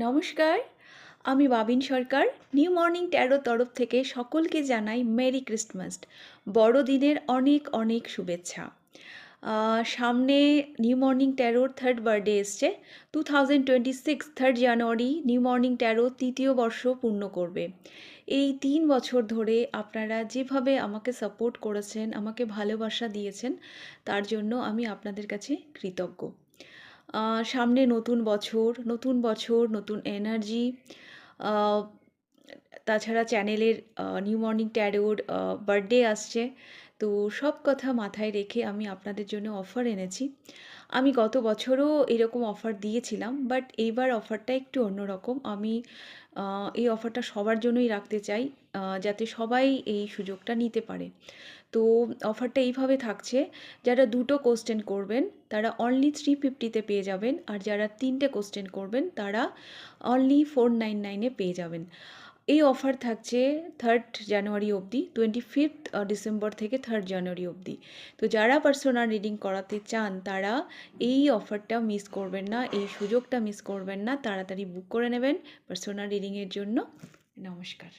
নমস্কার, আমি বাবিন সরকার। New morning ট্যারোর তরফ থেকে সকলকে জানাই মেরি ক্রিসমাস। বড়দিনের অনেক অনেক শুভেচ্ছা। সামনে নিউ মর্নিং ট্যারোর থার্ড বার্থডে এসছে। 2026 3rd জানুয়ারি নিউ মর্নিং ট্যারো তৃতীয় বর্ষ পূর্ণ করবে। এই 3 বছর ধরে আপনারা যেভাবে আমাকে সাপোর্ট করেছেন, আমাকে ভালোবাসা দিয়েছেন, তার জন্য আমি আপনাদের কাছে কৃতজ্ঞ। সামনে নতুন বছর নতুন এনার্জি। তাছাড়া চ্যানেলের নিউ মর্নিং ট্যারোর বার্থডে আসছে। তো সব কথা মাথায় রেখে আমি আপনাদের জন্য অফার এনেছি। আমি গত বছরও এরকম অফার দিয়েছিলাম, বাট এইবার অফারটা একটু অন্যরকম। আমি এই অফারটা সবার জন্যই রাখতে চাই, যাতে সবাই এই সুযোগটা নিতে পারে। তো অফারটা এইভাবে থাকছে, যারা 2টো কোশ্চেন করবেন তারা অনলি 350-তে পেয়ে যাবেন, আর যারা 3টে কোশ্চেন করবেন তারা অনলি 499-এ পেয়ে যাবেন। এই অফার থাকছে 3rd জানুয়ারি অবধি, 25th ডিসেম্বর থেকে 3rd জানুয়ারি অবধি। তো যারা পার্সোনাল রিডিং করাতে চান তারা এই অফারটা মিস করবেন না, এই সুযোগটা মিস করবেন না, তাড়াতাড়ি বুক করে নেবেন পার্সোনাল রিডিংয়ের জন্য। নমস্কার।